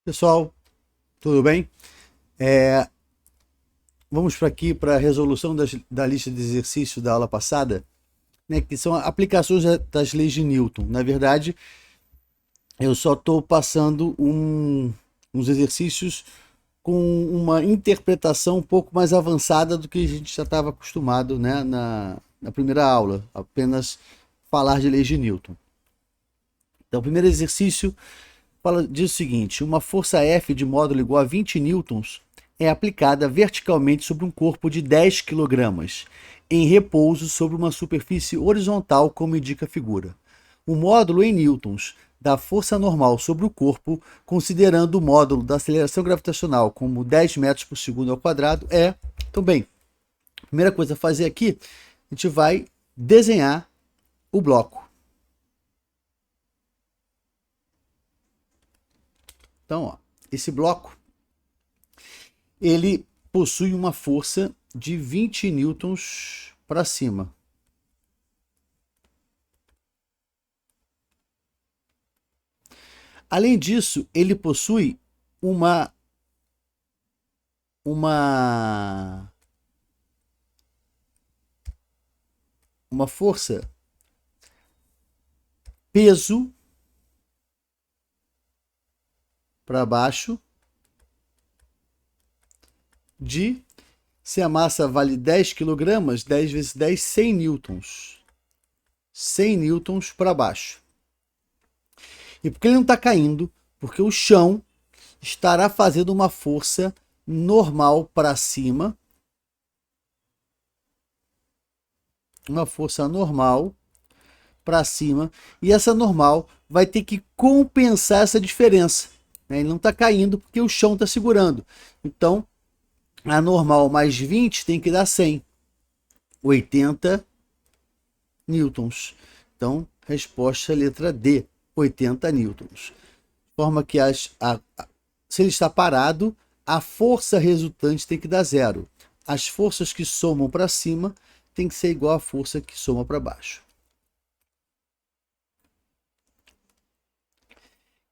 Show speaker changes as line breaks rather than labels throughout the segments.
Pessoal, tudo bem? É, Vamos para aqui para a resolução da lista de exercícios da aula passada, né, que são aplicações das leis de Newton. Na verdade, eu só estou passando uns exercícios com uma interpretação um pouco mais avançada do que a gente já estava acostumado, né, na primeira aula, apenas falar de leis de Newton. Então, o primeiro exercício diz o seguinte: uma força F de módulo igual a 20 newtons é aplicada verticalmente sobre um corpo de 10 quilogramas, em repouso sobre uma superfície horizontal, como indica a figura. O módulo em newtons da força normal sobre o corpo, considerando o módulo da aceleração gravitacional como 10 metros por segundo ao quadrado, é... Então, bem, a primeira coisa a fazer aqui, a gente vai desenhar o bloco. Então, ó, esse bloco ele possui uma força de 20 newtons para cima. Além disso, ele possui uma uma uma força peso para baixo de, se a massa vale 10 kg, 10 vezes 10, 100 newtons. 100 newtons para baixo. E por que ele não está caindo? Porque o chão estará fazendo uma força normal para cima, uma força normal para cima, e essa normal vai ter que compensar essa diferença. Né? Ele não está caindo porque o chão está segurando. Então, a normal mais 20 tem que dar 100. 80 newtons. Então, resposta letra D, 80 newtons. De forma que se ele está parado, a força resultante tem que dar zero. As forças que somam para cima tem que ser igual à força que soma para baixo.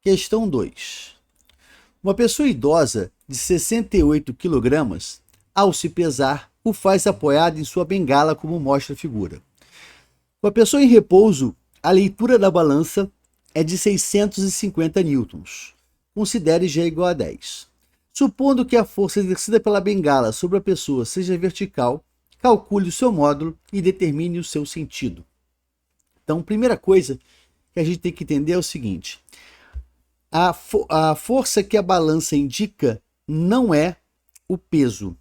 Questão 2. Uma pessoa idosa de 68 kg, ao se pesar, o faz apoiado em sua bengala, como mostra a figura. Com a pessoa em repouso, a leitura da balança é de 650 newtons. Considere G igual a 10. Supondo que a força exercida pela bengala sobre a pessoa seja vertical, calcule o seu módulo e determine o seu sentido. Então, primeira coisa que a gente tem que entender é o seguinte: a força que a balança indica não é o peso.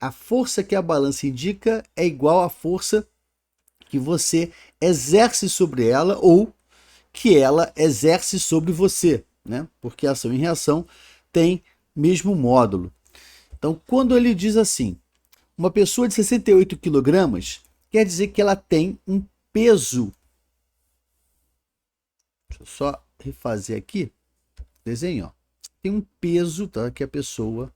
A força que a balança indica é igual à força que você exerce sobre ela ou que ela exerce sobre você, né? Porque ação e reação têm mesmo módulo. Então, quando ele diz assim, uma pessoa de 68 quilogramas, quer dizer que ela tem um peso. Deixa eu só refazer aqui. Desenho, ó. Tem um peso, tá? Que a pessoa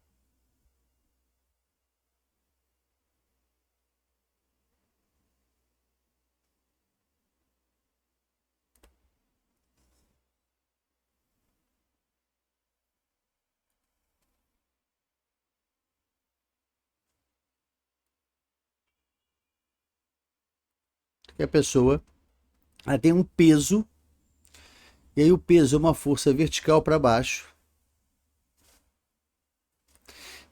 ela tem um peso, e aí o peso é uma força vertical para baixo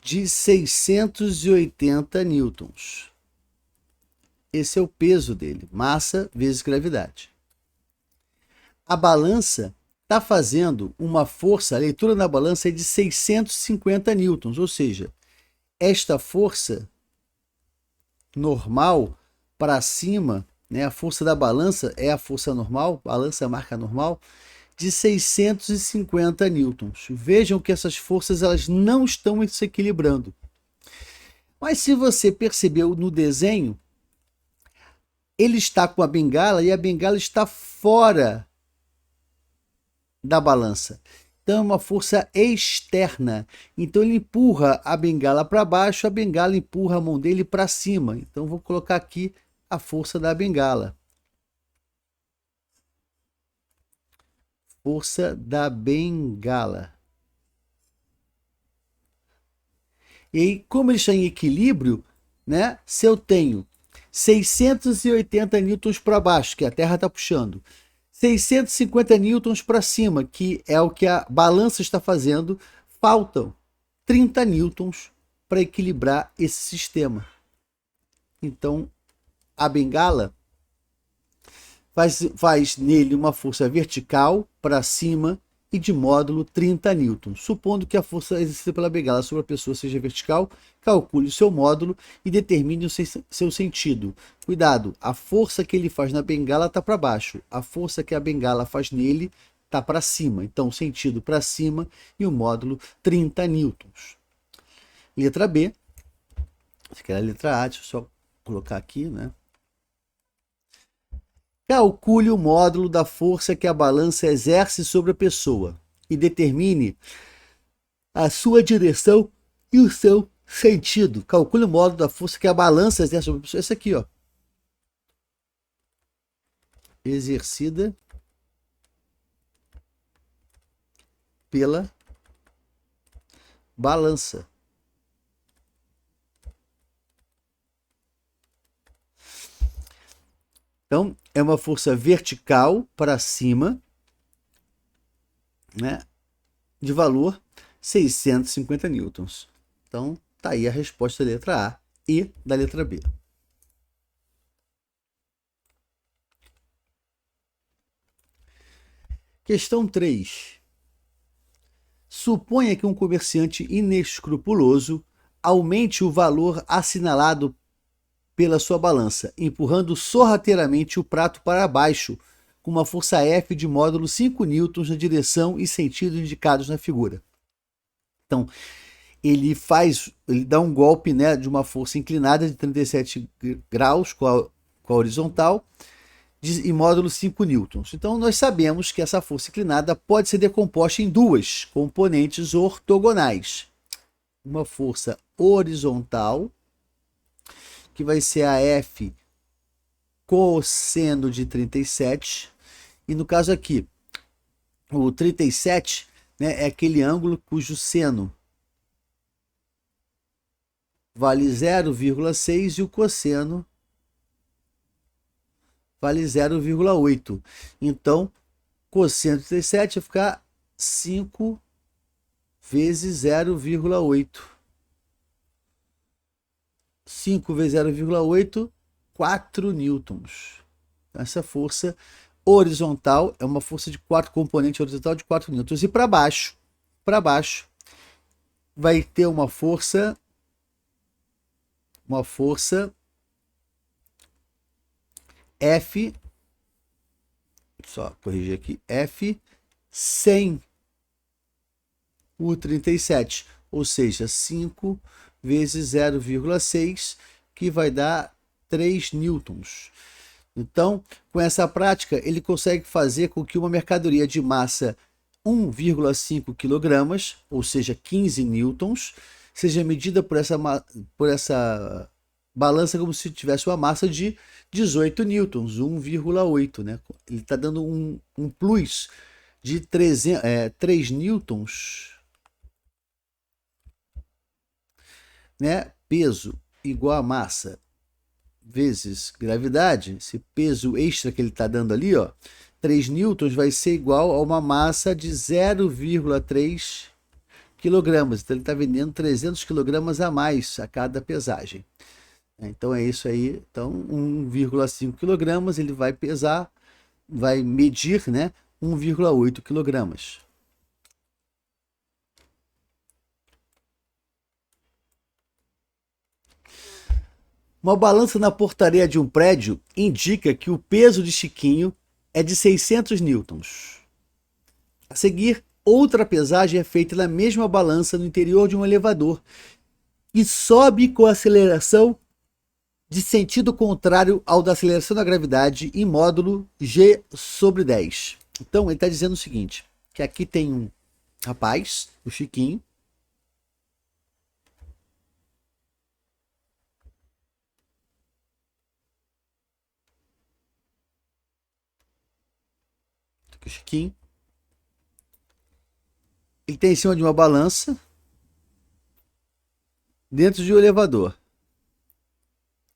de 680 newtons. Esse é o peso dele, massa vezes gravidade. A balança está fazendo uma força, a leitura na balança é de 650 newtons, ou seja, esta força normal para cima, né, a força da balança é a força normal, balança é a marca normal, de 650 newtons. Vejam que essas forças elas não estão se equilibrando. Mas se você percebeu no desenho, ele está com a bengala e a bengala está fora da balança. Então é uma força externa. Então ele empurra a bengala para baixo, a bengala empurra a mão dele para cima. Então vou colocar aqui a força da bengala. Força da bengala. E aí, como ele está em equilíbrio, né? Se eu tenho 680 newtons para baixo, que a Terra está puxando, 650 newtons para cima, que é o que a balança está fazendo, faltam 30 newtons para equilibrar esse sistema. Então, a bengala faz nele uma força vertical para cima e de módulo 30 newtons. Supondo que a força exercida pela bengala sobre a pessoa seja vertical, calcule o seu módulo e determine o seu sentido. Cuidado, a força que ele faz na bengala está para baixo, a força que a bengala faz nele está para cima. Então, o sentido para cima e o módulo 30 newtons. Letra B. Essa aqui é a letra A, deixa eu só colocar aqui, né? Calcule o módulo da força que a balança exerce sobre a pessoa e determine a sua direção e o seu sentido. Calcule o módulo da força que a balança exerce sobre a pessoa. Esse aqui, ó. Exercida pela balança. Então, é uma força vertical para cima, né, de valor 650 newtons. Então, tá aí a resposta da letra A e da letra B. Questão 3. Suponha que um comerciante inescrupuloso aumente o valor assinalado pela sua balança, empurrando sorrateiramente o prato para baixo com uma força F de módulo 5 newtons na direção e sentido indicados na figura. Então, ele dá um golpe, né, de uma força inclinada de 37 graus com a horizontal em módulo 5 newtons. Então, nós sabemos que essa força inclinada pode ser decomposta em duas componentes ortogonais. Uma força horizontal, que vai ser a F cosseno de 37. E no caso aqui, o 37, né, é aquele ângulo cujo seno vale 0,6 e o cosseno vale 0,8. Então, cosseno de 37 vai ficar 5 vezes 0,8. 5 vezes 0,8, 4 newtons. Essa força horizontal é uma força de 4 componentes horizontal de 4 newtons. E para baixo, vai ter uma força F, só corrigir aqui, F sem o 37, ou seja, 5 vezes 0,6, que vai dar 3 newtons. Então, com essa prática, ele consegue fazer com que uma mercadoria de massa 1,5 kg, ou seja, 15 newtons, seja medida por essa balança como se tivesse uma massa de 18 newtons, 1,8, né? Ele está dando um plus de 3 newtons, né? Peso igual a massa vezes gravidade, esse peso extra que ele está dando ali, ó, 3 newtons vai ser igual a uma massa de 0,3 quilogramas. Então ele está vendendo 300 quilogramas a mais a cada pesagem. Então é isso aí. Então 1,5 quilogramas ele vai pesar, vai medir, né, 1,8 quilogramas. Uma balança na portaria de um prédio indica que o peso de Chiquinho é de 600 newtons. A seguir, outra pesagem é feita na mesma balança no interior de um elevador e sobe com a aceleração de sentido contrário ao da aceleração da gravidade em módulo G/10. Então, ele está dizendo o seguinte, que aqui tem um rapaz, o Chiquinho, ele tem em cima de uma balança, dentro de um elevador.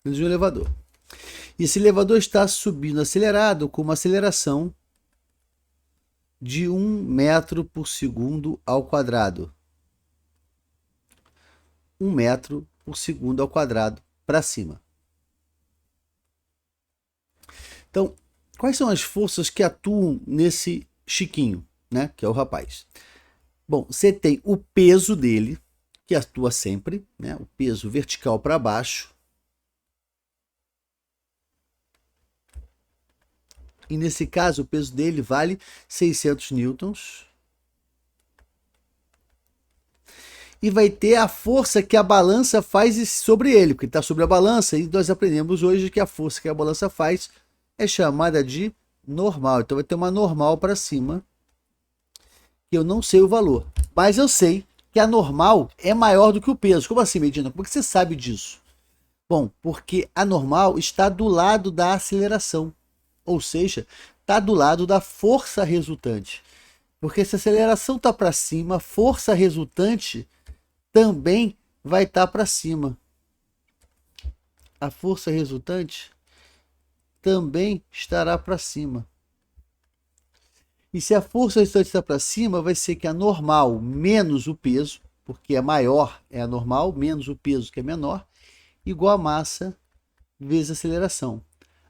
Dentro de um elevador. E esse elevador está subindo acelerado com uma aceleração de 1 metro por segundo ao quadrado. 1 metro por segundo ao quadrado para cima. Então, quais são as forças que atuam nesse Chiquinho, né? Que é o rapaz. Bom, você tem o peso dele, que atua sempre, né? O peso vertical para baixo. E nesse caso, o peso dele vale 600 newtons. E vai ter a força que a balança faz sobre ele, porque está sobre a balança. E nós aprendemos hoje que a força que a balança faz é chamada de normal. Então vai ter uma normal para cima, que eu não sei o valor. Mas eu sei que a normal é maior do que o peso. Como assim, Medina? Como é que você sabe disso? Bom, porque a normal está do lado da aceleração. Ou seja, está do lado da força resultante. Porque se a aceleração está para cima, a força resultante também vai estar para cima. A força resultante também estará para cima. E se a força resultante está para cima, vai ser que a normal menos o peso, porque a maior é a normal, menos o peso, que é menor, igual a massa vezes a aceleração.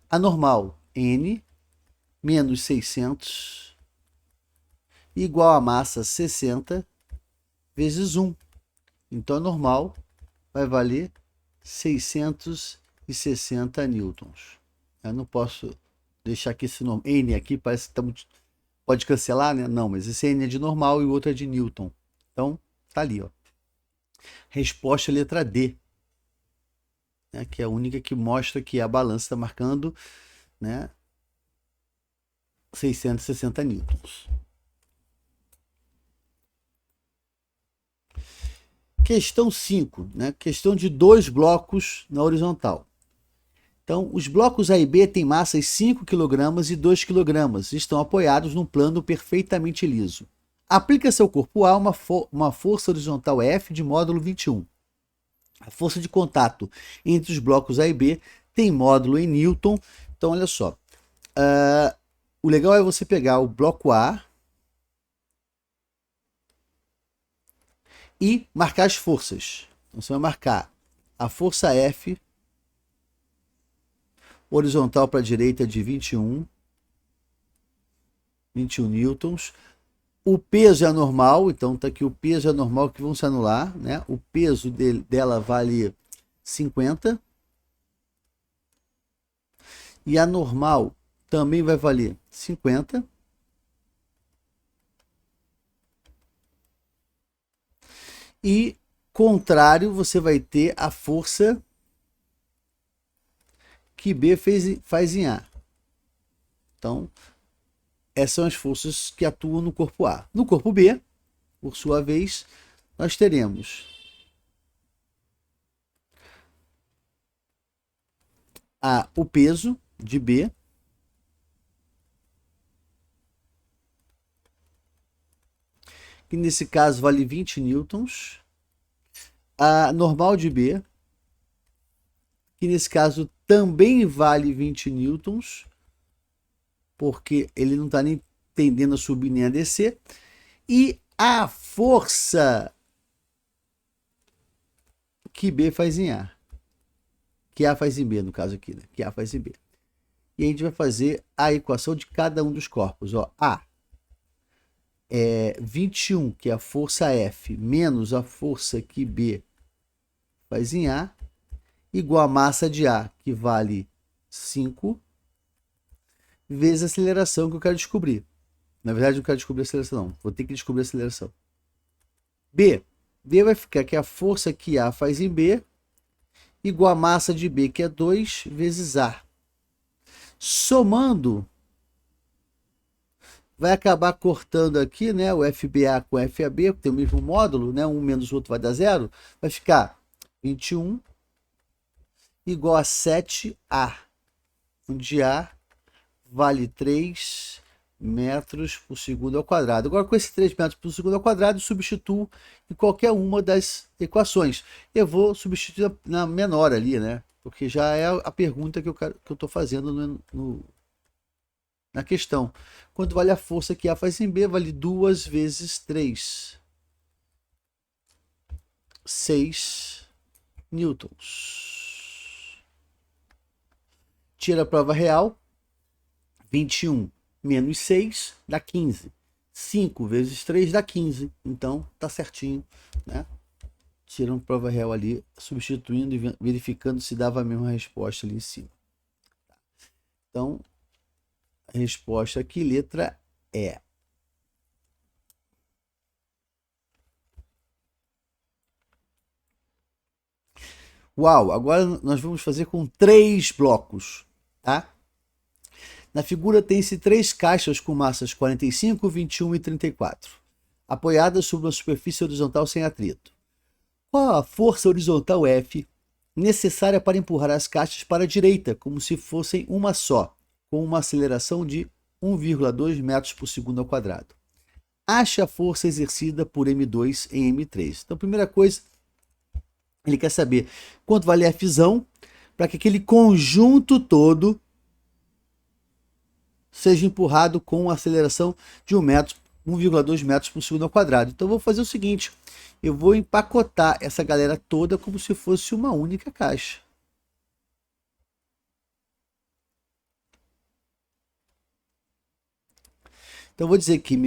A normal, N, menos 600, igual a massa 60, vezes 1. Então, a normal vai valer 660 newtons. Eu não posso deixar aqui esse nome. N aqui parece que tá muito... Pode cancelar, né? Não, mas esse N é de normal e o outro é de newton. Então, tá ali, ó. Resposta letra D. Né? Que é a única que mostra que a balança está marcando, né? 660 newtons. Questão 5, né? Questão de 2 blocos na horizontal. Então, os blocos A e B têm massas 5 kg e 2 kg e estão apoiados num plano perfeitamente liso. Aplica-se ao corpo A uma força horizontal F de módulo 21. A força de contato entre os blocos A e B tem módulo em Newton. Então, olha só. O legal é você pegar o bloco A e marcar as forças. Então, você vai marcar a força F horizontal para a direita de 21 newtons. O peso é anormal, então tá aqui o peso é anormal que vão se anular, né? O peso dela vale 50. E a normal também vai valer 50. E contrário, você vai ter a força que B faz em A. Então, essas são as forças que atuam no corpo A. No corpo B, por sua vez, nós teremos o peso de B, que nesse caso vale 20 newtons. A normal de B, que nesse caso também vale 20 newtons, porque ele não está nem tendendo a subir nem a descer. E a força que B faz em A. Que A faz em B, no caso aqui, né? Que A faz em B. E a gente vai fazer a equação de cada um dos corpos. Ó, A é 21, que é a força F, menos a força que B faz em A, igual a massa de A, que vale 5, vezes a aceleração que eu quero descobrir. Na verdade, eu não quero descobrir a aceleração, não. Vou ter que descobrir a aceleração. B vai ficar que a força que A faz em B, igual a massa de B, que é 2, vezes A. Somando, vai acabar cortando aqui, né, o FBA com FAB, que tem o mesmo módulo, né, um menos o outro vai dar 0, vai ficar 21 igual a 7A, onde A vale 3, metros por segundo ao quadrado. Agora, com esse 3 metros por segundo ao quadrado, substituo em qualquer uma das equações. Eu vou substituir na menor ali, né? Porque já é a pergunta que eu estou fazendo na questão. Quanto vale a força que A faz em B? Vale 2 vezes 3. 6 newtons. Tira a prova real. 21 menos 6 dá 15. 5 vezes 3 dá 15. Então, tá certinho, né? Tirando prova real ali, substituindo e verificando se dava a mesma resposta ali em cima. Então, a resposta aqui, letra E. Uau, agora nós vamos fazer com 3 blocos, tá? Na figura tem-se 3 caixas com massas 45, 21 e 34, apoiadas sobre uma superfície horizontal sem atrito. Qual a força horizontal F necessária para empurrar as caixas para a direita, como se fossem uma só, com uma aceleração de 1,2 metros por segundo ao quadrado? Ache a força exercida por M2 em M3. Então, primeira coisa, ele quer saber quanto vale a Fzão para que aquele conjunto todo seja empurrado com uma aceleração de 1,2 metros por segundo ao quadrado. Então, eu vou fazer o seguinte, eu vou empacotar essa galera toda como se fosse uma única caixa. Então, eu vou dizer que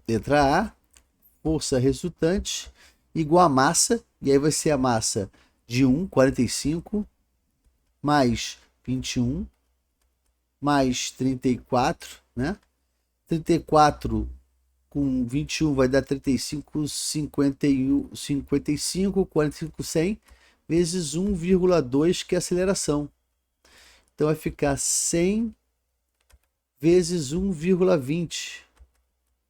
letra A, força resultante, igual a massa, e aí vai ser a massa de 45, mais 21, mais 34, né? 34 com 21 vai dar 35, 55, 45, 100, vezes 1,2, que é a aceleração. Então, vai ficar 100 vezes 1,20.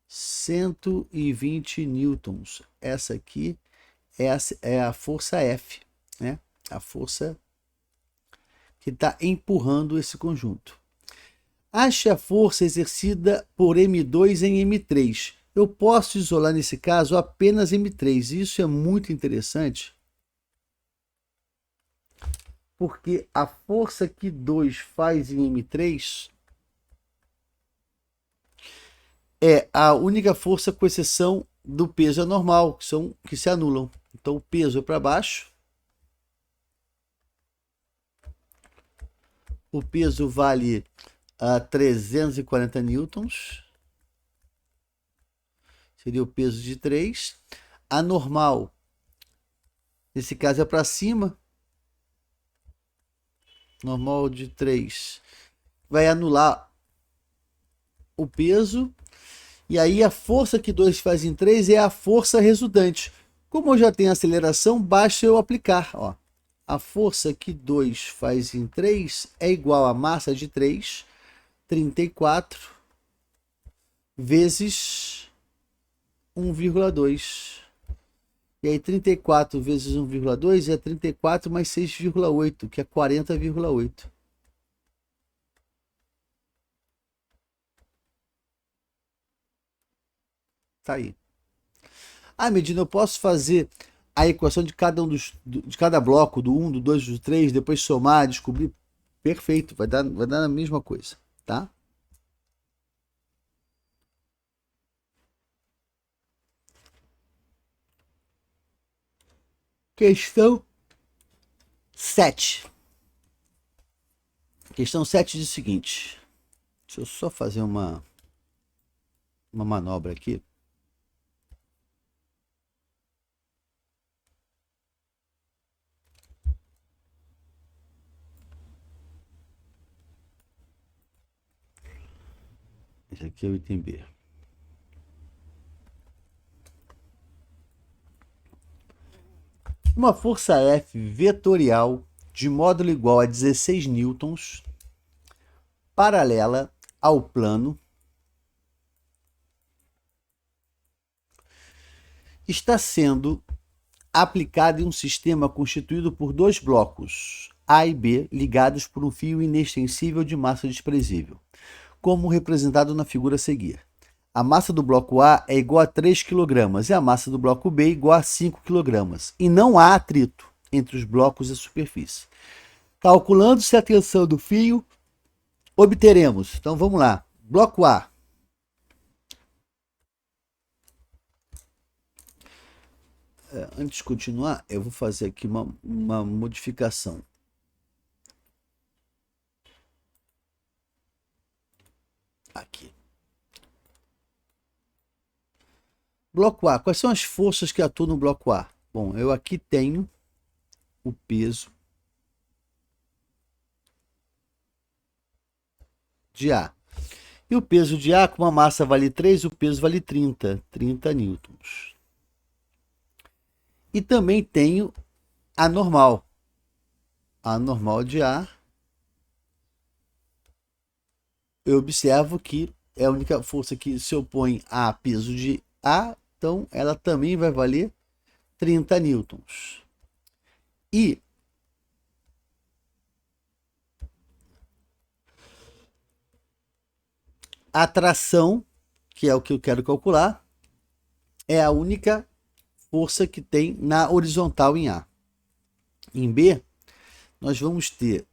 120 newtons. Essa aqui é a força F, né? A força que está empurrando esse conjunto. Ache a força exercida por M2 em M3. Eu posso isolar nesse caso apenas M3. Isso é muito interessante, porque a força que 2 faz em M3 é a única força, com exceção do peso anormal, que se anulam. Então, o peso é para baixo. O peso vale 340 newtons. Seria o peso de 3. A normal, nesse caso, é para cima. Normal de 3 vai anular o peso. E aí a força que 2 faz em 3 é a força resultante. Como eu já tenho aceleração, basta eu aplicar. Ó. A força que 2 faz em 3 é igual à massa de 3, 34, vezes 1,2. E aí 34 vezes 1,2 é 34 mais 6,8, que é 40,8. Tá aí. Medina, eu posso fazer a equação de cada de cada bloco, do 1, do 2, do 3, depois somar, descobrir. Perfeito, vai dar a mesma coisa, tá? Questão 7. Questão 7 diz o seguinte. Deixa eu só fazer uma manobra aqui. Esse aqui é o item B. Uma força F vetorial de módulo igual a 16 newtons, paralela ao plano, está sendo aplicada em um sistema constituído por 2 blocos, A e B, ligados por um fio inextensível de massa desprezível. como representado na figura a seguir. A massa do bloco A é igual a 3 kg e a massa do bloco B é igual a 5 kg. E não há atrito entre os blocos e a superfície. Calculando-se a tensão do fio, obteremos. Então vamos lá. Bloco A. Antes de continuar, eu vou fazer aqui uma modificação. Aqui. Bloco A. Quais são as forças que atuam no bloco A? Bom, eu aqui tenho o peso de A. E o peso de A, como a massa vale 3, o peso vale 30 newtons. E também tenho a normal. A normal de A. Eu observo que é a única força que se opõe a peso de A, então ela também vai valer 30 newtons. E a tração, que é o que eu quero calcular, é a única força que tem na horizontal em A. Em B, nós vamos ter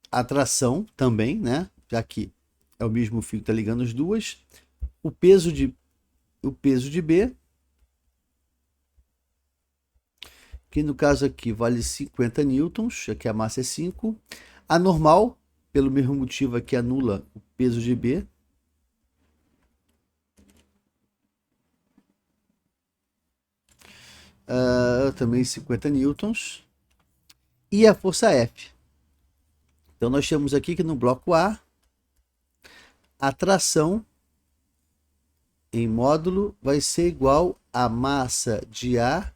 a tração também, né? Já que é o mesmo fio que está ligando as duas. O peso de B, que no caso aqui vale 50 newtons, já que a massa é 5. A normal, pelo mesmo motivo aqui, anula o peso de B. Também 50 newtons. E a força F. Então nós temos aqui que no bloco A, a tração em módulo vai ser igual a massa de A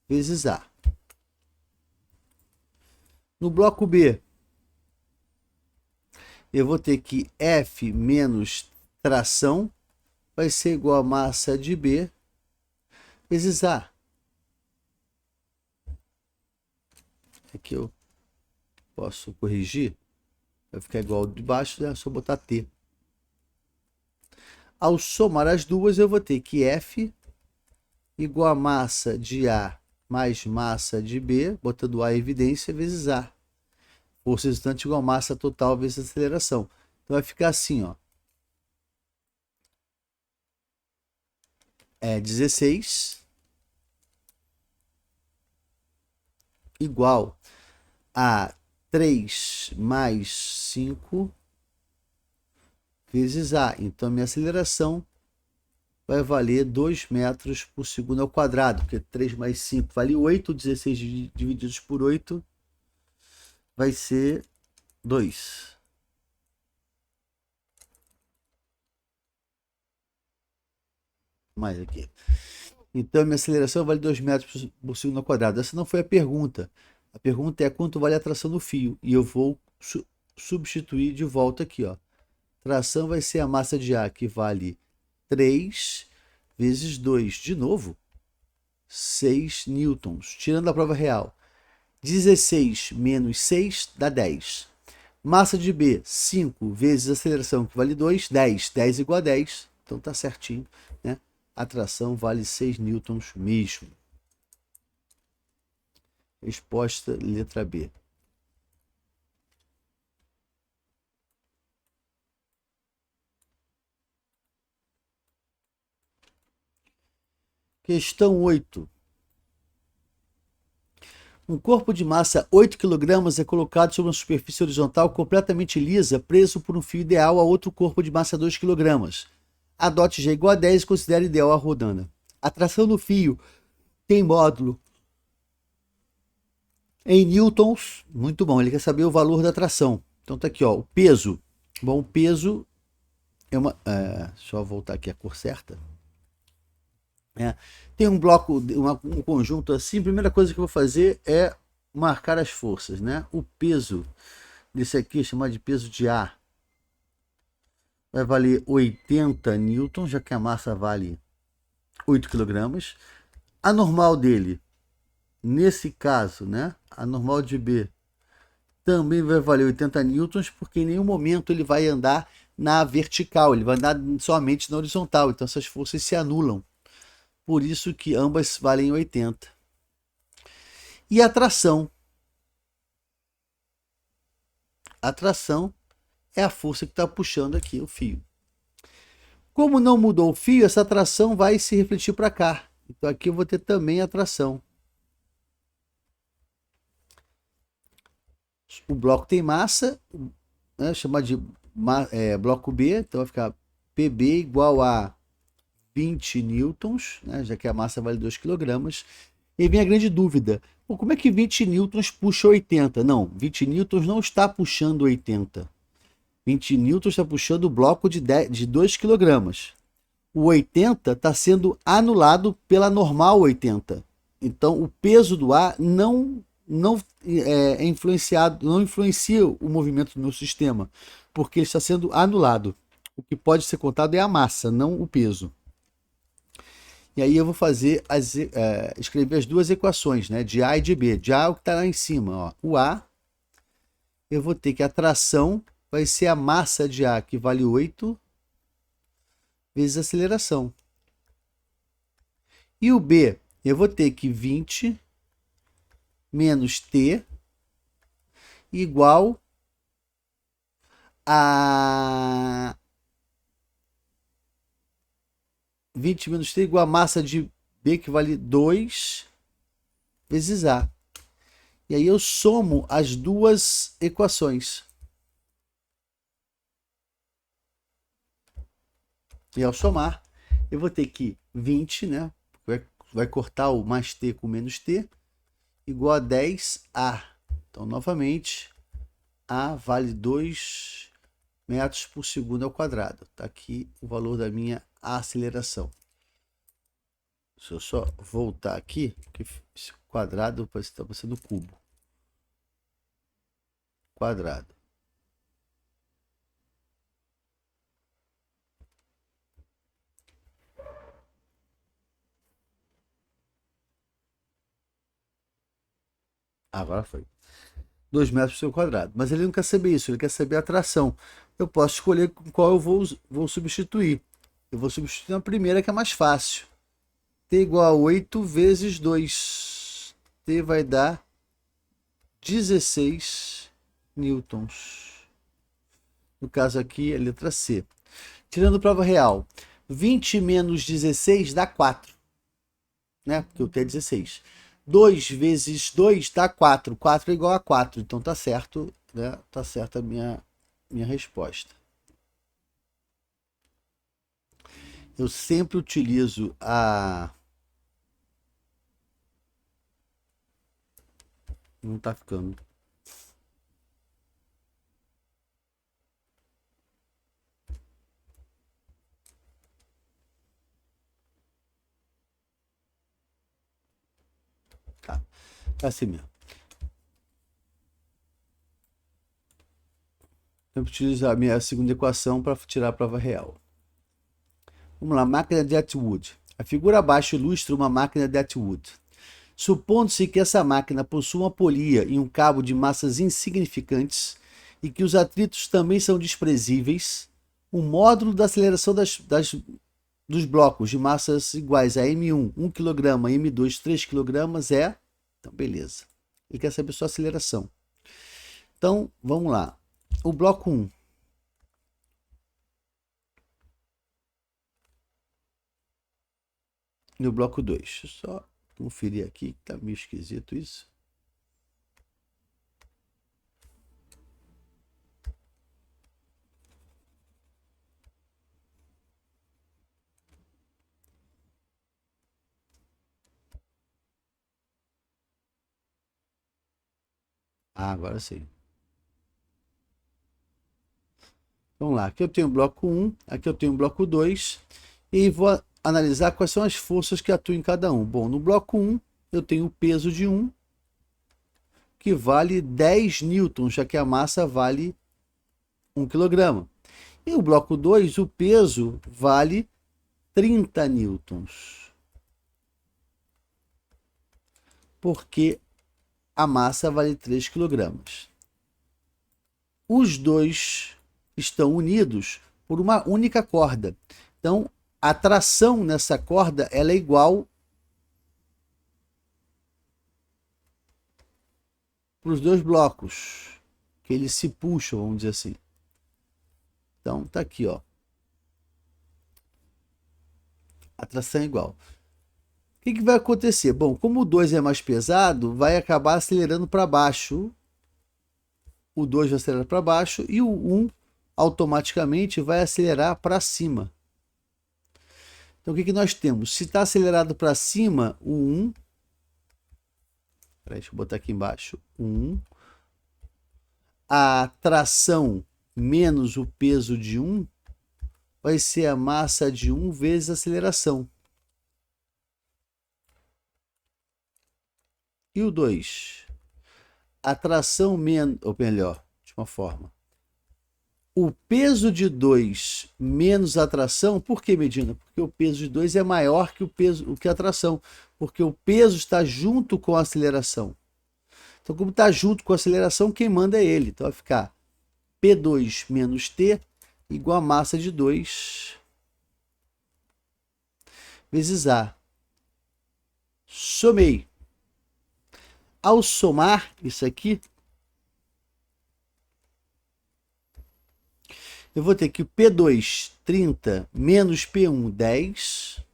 vezes A. No bloco B, eu vou ter que F menos tração vai ser igual a massa de B vezes A. Aqui eu posso corrigir, vai ficar igual ao de baixo, né? É só botar T. Ao somar as duas, eu vou ter que F igual a massa de A mais massa de B, botando A em evidência, vezes A. Força resultante igual a massa total vezes aceleração. Então vai ficar assim, ó. É 16 igual a 3 mais 5 vezes A. Então, a minha aceleração vai valer 2 metros por segundo ao quadrado, porque 3 mais 5 vale 8, 16 divididos por 8 vai ser 2. Mais aqui. Então, a minha aceleração vale 2 metros por segundo ao quadrado. Essa não foi a pergunta. A pergunta é quanto vale a tração no fio. E eu vou substituir de volta aqui, ó. Tração vai ser a massa de A, que vale 3 vezes 2. De novo, 6 newtons. Tirando a prova real. 16 menos 6 dá 10. Massa de B, 5 vezes a aceleração, que vale 2, 10. 10 igual a 10. Então tá certinho, né? A tração vale 6 newtons mesmo. Resposta letra B. Questão 8. Um corpo de massa 8 kg é colocado sobre uma superfície horizontal completamente lisa, preso por um fio ideal a outro corpo de massa 2 kg. Adote G igual a 10 e considere ideal a rodana. A tração do fio tem módulo em newtons. Muito bom, ele quer saber o valor da tração. Então tá aqui, ó, o peso. Bom, o peso é uma... deixa eu voltar aqui a cor certa. Tem um bloco, um conjunto assim. A primeira coisa que eu vou fazer é marcar as forças, né? O peso desse aqui, chamado de peso de A, vai valer 80 newtons, já que a massa vale 8 kg. A normal dele, nesse caso, né? A normal de B também vai valer 80 newtons, porque em nenhum momento ele vai andar na vertical, ele vai andar somente na horizontal, então essas forças se anulam. Por isso que ambas valem 80. E a tração? A tração é a força que está puxando aqui o fio. Como não mudou o fio, essa tração vai se refletir para cá. Então aqui eu vou ter também a tração. O bloco tem massa, né, chamado de bloco B, então vai ficar PB igual a 20 newtons, né, já que a massa vale 2 kg. E vem a grande dúvida, pô, como é que 20 newtons puxa 80? Não, 20 newtons não está puxando 80. 20 newtons está puxando o bloco de 2 kg. O 80 está sendo anulado pela normal 80. Então o peso do ar não é influenciado, não influencia o movimento do meu sistema, porque ele está sendo anulado. O que pode ser contado é a massa, não o peso. E aí eu vou fazer escrever as duas equações, né, de A e de B. De A é o que está lá em cima, ó. O A, eu vou ter que a tração vai ser a massa de A, que vale 8 vezes a aceleração. E o B, eu vou ter que 20 menos T igual a 20 menos T igual a massa de B, que vale 2 vezes A. E aí eu somo as duas equações. E ao somar, eu vou ter que 20, né? Vai cortar o mais T com menos T, igual a 10A. Então, novamente, A vale 2 metros por segundo ao quadrado. Está aqui o valor da minha aceleração. Se eu só voltar aqui, que esse quadrado parece que está sendo cubo. Quadrado. Agora foi. 2 metros por segundo quadrado. Mas ele não quer saber isso, ele quer saber a tração. Eu posso escolher com qual eu vou substituir. Eu vou substituir na primeira, que é mais fácil. T igual a 8 vezes 2. T vai dar 16 newtons. No caso aqui, a letra C. Tirando prova real. 20 menos 16 dá 4. Né? Porque o T é 16. 2 vezes 2 dá 4. 4 é igual a 4. Então tá certo, né? Tá certa a minha resposta. Eu sempre utilizo a... Não tá ficando. Tá. É assim mesmo. Sempre utilizo a minha segunda equação para tirar a prova real. Vamos lá, máquina de Atwood. A figura abaixo ilustra uma máquina de Atwood. Supondo-se que essa máquina possua uma polia e um cabo de massas insignificantes e que os atritos também são desprezíveis, o módulo da aceleração dos blocos de massas iguais a M1, 1 kg, e M2, 3 kg é... Então, beleza. Ele quer saber sua aceleração. Então, vamos lá. O bloco 1. E o bloco 2. Deixa eu só conferir aqui, que tá meio esquisito isso. Ah, agora sim. Vamos lá, aqui eu tenho o bloco 1, aqui eu tenho o bloco 2 e vou analisar quais são as forças que atuam em cada um. Bom, no bloco 1 eu tenho o peso de 1, que vale 10 newtons, já que a massa vale 1 kg. E o bloco 2, o peso vale 30 newtons, porque a massa vale 3 kg. os dois estão unidos por uma única corda. Então, a tração nessa corda ela é igual para os dois blocos, que eles se puxam, vamos dizer assim. Então, tá aqui, ó. A tração é igual. O que vai acontecer? Bom, como o 2 é mais pesado, vai acabar acelerando para baixo. O 2 vai acelerar para baixo e o 1 automaticamente vai acelerar para cima. Então, o que nós temos? Se está acelerado para cima, o 1... Deixa eu botar aqui embaixo. 1. A tração menos o peso de 1 vai ser a massa de 1 vezes a aceleração. E o 2? A tração menos, ou melhor, de uma forma. O peso de 2 menos a tração, por que, Medina? Porque o peso de 2 é maior que a tração, porque o peso está junto com a aceleração. Então, como está junto com a aceleração, quem manda é ele. Então, vai ficar P2 menos T igual a massa de 2 vezes A. Somei. Ao somar isso aqui, eu vou ter que o P2, 30, menos P1, 10,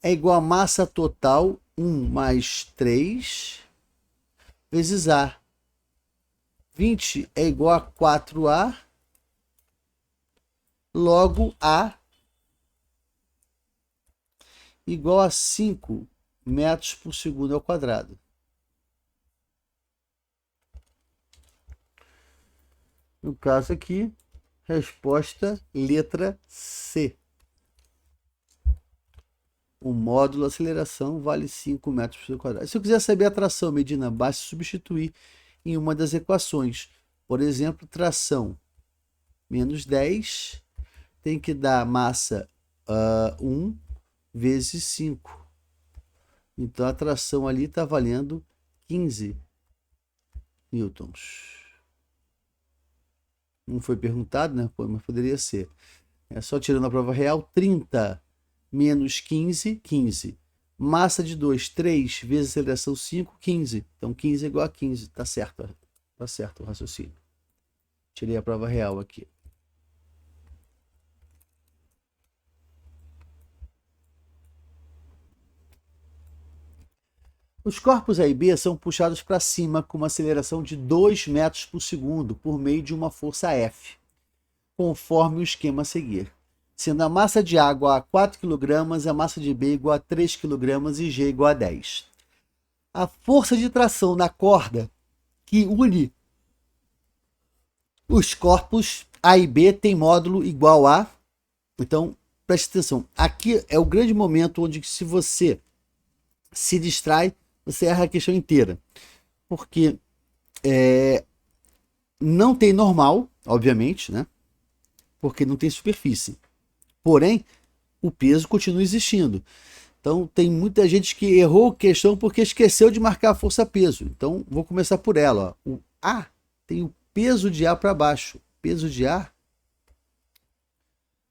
é igual a massa total, 1 mais 3, vezes A. 20 é igual a 4A, logo A igual a 5 metros por segundo ao quadrado. No caso aqui, resposta letra C. O módulo aceleração vale 5 metros por segundo quadrado. Se eu quiser saber a tração, Medina, basta substituir em uma das equações. Por exemplo, tração menos 10 tem que dar massa 1 vezes 5. Então a tração ali está valendo 15 newtons. Não foi perguntado, né? Mas poderia ser. É só tirando a prova real. 30 menos 15, 15. Massa de 2, 3 vezes aceleração 5, 15. Então 15 é igual a 15. Tá certo. Tá certo o raciocínio. Tirei a prova real aqui. Os corpos A e B são puxados para cima com uma aceleração de 2 metros por segundo por meio de uma força F, conforme o esquema a seguir. Sendo a massa de A igual a 4 kg, a massa de B igual a 3 kg e G igual a 10. A força de tração na corda que une os corpos A e B tem módulo igual a... Então, preste atenção. Aqui é o grande momento onde, se você se distrai, você erra a questão inteira. Porque não tem normal, obviamente, né? Porque não tem superfície. Porém, o peso continua existindo. Então, tem muita gente que errou a questão porque esqueceu de marcar a força-peso. Então, vou começar por ela. Ó. O A tem o peso de A para baixo. Peso de A,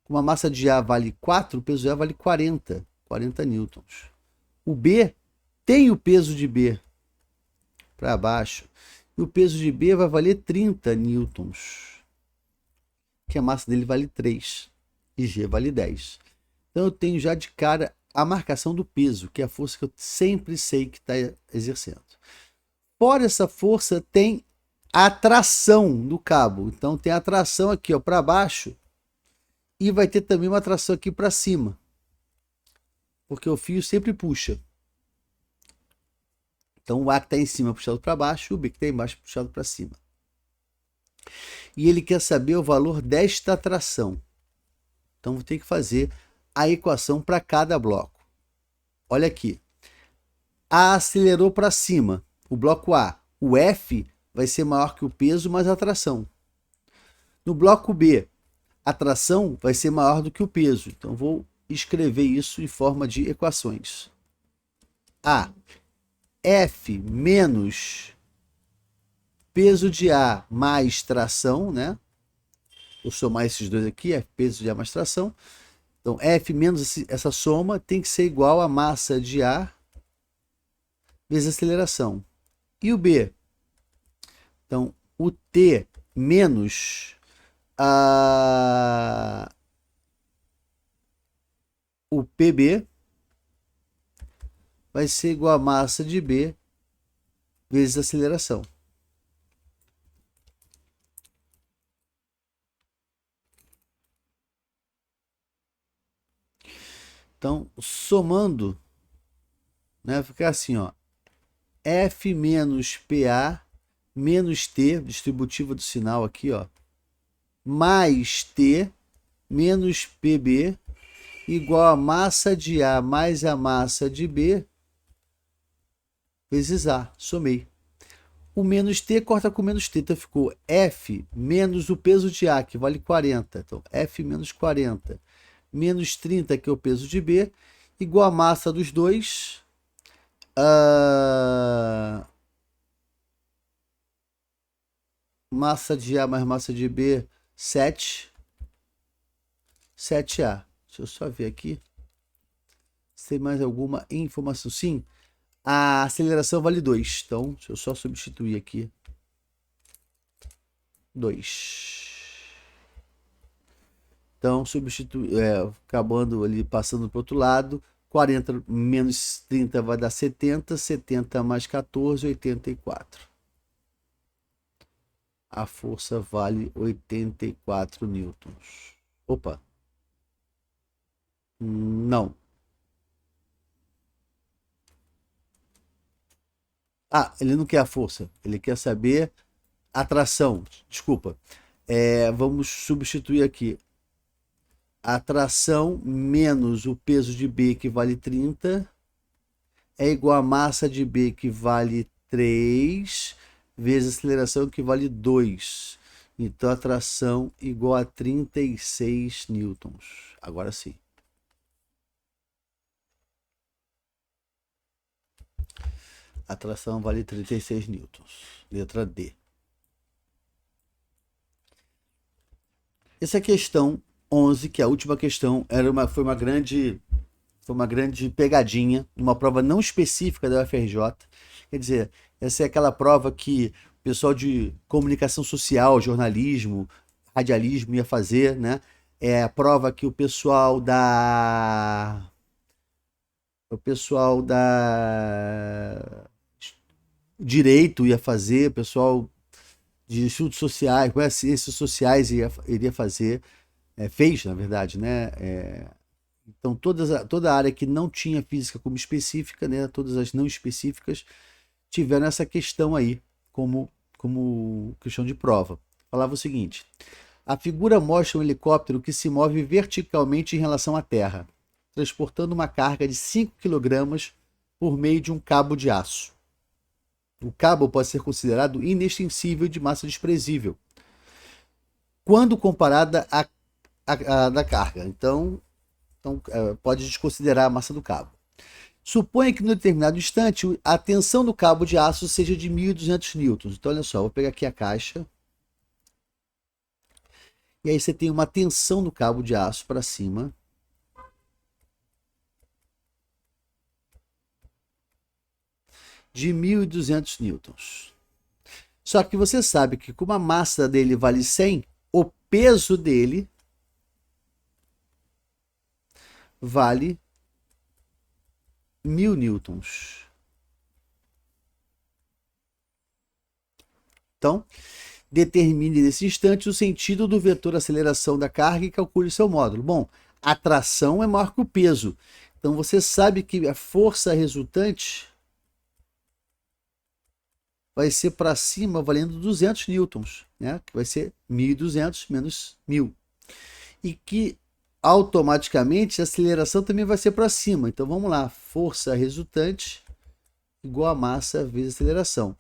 como a massa de A vale 4, o peso de A vale 40 newtons. O B tem o peso de B para baixo. E o peso de B vai valer 30 newtons. Que a massa dele vale 3. E G vale 10. Então eu tenho já de cara a marcação do peso, que é a força que eu sempre sei que está exercendo. Fora essa força, tem a tração do cabo. Então tem a tração aqui para baixo e vai ter também uma tração aqui para cima. Porque o fio sempre puxa. Então o A que está em cima é puxado para baixo e o B que está embaixo é puxado para cima. E ele quer saber o valor desta tração. Então vou ter que fazer a equação para cada bloco. Olha aqui. A acelerou para cima. O bloco A. O F vai ser maior que o peso mais a tração. No bloco B, a tração vai ser maior do que o peso. Então vou escrever isso em forma de equações. A. F menos peso de A mais tração, né? Vou somar esses dois aqui, é peso de A mais tração. Então, F menos essa soma tem que ser igual a massa de A vezes aceleração. E o B? Então, o T menos o PB vai ser igual a massa de B vezes aceleração. Então, somando, né, fica assim, ó, F menos PA menos T, distributiva do sinal aqui, ó, mais T menos PB igual a massa de A mais a massa de B vezes A. Somei. O menos T corta com menos T, então ficou F menos o peso de A, que vale 40. Então, F menos 40 menos 30, que é o peso de B, igual a massa dos dois. Massa de A mais massa de B, 7. 7A. Deixa eu só ver aqui se tem mais alguma informação. Sim, a aceleração vale 2. Então, deixa eu só substituir aqui. 2. Então, acabando ali, passando para o outro lado. 40 menos 30 vai dar 70. 70 mais 14, 84. A força vale 84 newtons. Opa. Não. Ele não quer a força. Ele quer saber a tração. Desculpa. Vamos substituir aqui. A tração menos o peso de B, que vale 30, é igual a massa de B, que vale 3, vezes a aceleração, que vale 2. Então, a tração igual a 36 newtons. Agora sim. A tração vale 36 newtons. Letra D. Essa é a questão 11, que é a última questão, foi uma grande pegadinha, uma prova não específica da UFRJ. Quer dizer, essa é aquela prova que o pessoal de comunicação social, jornalismo, radialismo ia fazer, né? É a prova que o pessoal da direito ia fazer, o pessoal de estudos sociais, ciências sociais iria fazer, fez, na verdade, né? Então, toda a área que não tinha física como específica, né? Todas as não específicas tiveram essa questão aí como questão de prova. Falava o seguinte: a figura mostra um helicóptero que se move verticalmente em relação à Terra, transportando uma carga de 5 kg por meio de um cabo de aço. O cabo pode ser considerado inextensível de massa desprezível, quando comparada à da carga. Então, pode desconsiderar a massa do cabo. Suponha que, no determinado instante, a tensão do cabo de aço seja de 1.200 newtons. Então, olha só, vou pegar aqui a caixa. E aí você tem uma tensão no cabo de aço para cima. De 1.200 newtons. Só que você sabe que como a massa dele vale 100, o peso dele vale 1.000 newtons. Então, determine nesse instante o sentido do vetor aceleração da carga e calcule seu módulo. Bom, a tração é maior que o peso. Então, você sabe que a força resultante vai ser para cima valendo 200 newtons, né? Que vai ser 1.200 menos 1.000. E que automaticamente a aceleração também vai ser para cima. Então vamos lá, força resultante igual a massa vezes aceleração.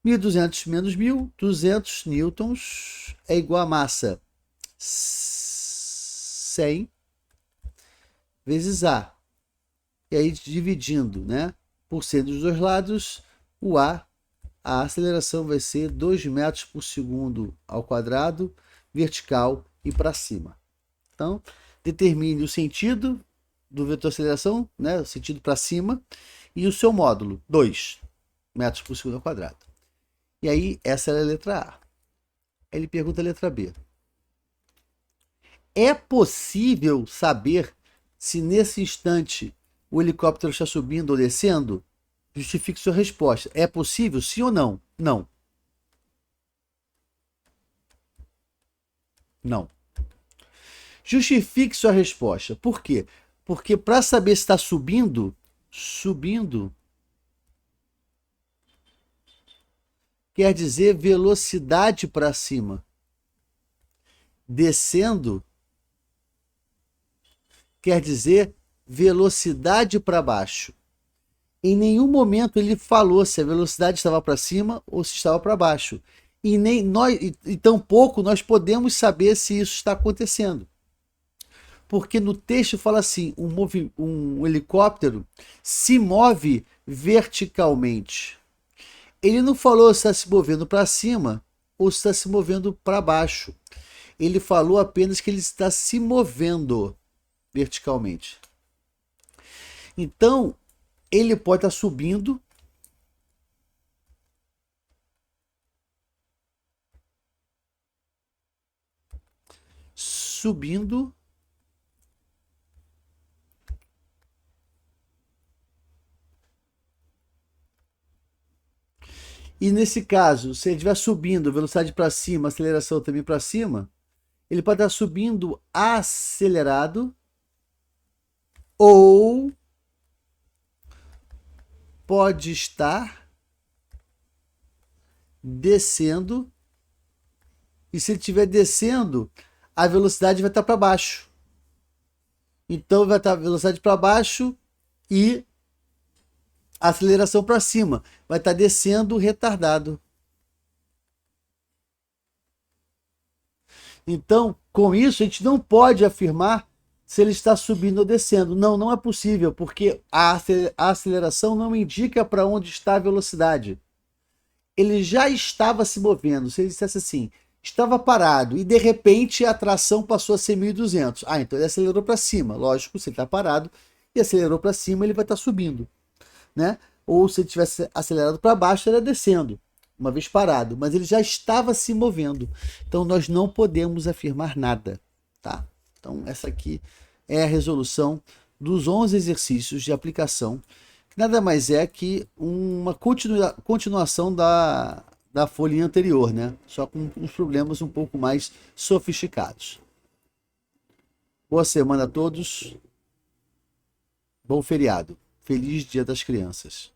1.200 menos 1.000, 200 newtons é igual a massa 100 vezes A. E aí dividindo, né, por 100 dos dois lados, o A a aceleração vai ser 2 metros por segundo ao quadrado, vertical e para cima. Então, determine o sentido do vetor aceleração, né, o sentido para cima, e o seu módulo, 2 metros por segundo ao quadrado. E aí, essa era a letra A. Aí ele pergunta a letra B. É possível saber se nesse instante o helicóptero está subindo ou descendo? Justifique sua resposta. É possível, sim ou não? Não. Não. Justifique sua resposta. Por quê? Porque para saber se está subindo quer dizer velocidade para cima. Descendo quer dizer velocidade para baixo. Em nenhum momento ele falou se a velocidade estava para cima ou se estava para baixo. E nem nós, e tampouco nós podemos saber se isso está acontecendo. Porque no texto fala assim: um helicóptero se move verticalmente. Ele não falou se está se movendo para cima ou se está se movendo para baixo. Ele falou apenas que ele está se movendo verticalmente. Então, ele pode estar subindo e nesse caso, se ele estiver subindo, velocidade para cima, aceleração também para cima, ele pode estar subindo acelerado ou pode estar descendo. E se ele estiver descendo, a velocidade vai estar para baixo. Então vai estar a velocidade para baixo e a aceleração para cima. Vai estar descendo retardado. Então, com isso, a gente não pode afirmar se ele está subindo ou descendo. Não, não é possível, porque a aceleração não indica para onde está a velocidade. Ele já estava se movendo. Se ele dissesse assim, estava parado e de repente a tração passou a ser 1.200. Ah, então ele acelerou para cima. Lógico, se ele está parado e acelerou para cima, ele vai estar subindo, né? Ou se ele tivesse acelerado para baixo, ele ia descendo, uma vez parado. Mas ele já estava se movendo. Então nós não podemos afirmar nada, tá? Então essa aqui é a resolução dos 11 exercícios de aplicação, que nada mais é que uma continuação da folhinha anterior, né? Só com uns problemas um pouco mais sofisticados. Boa semana a todos. Bom feriado. Feliz Dia das Crianças.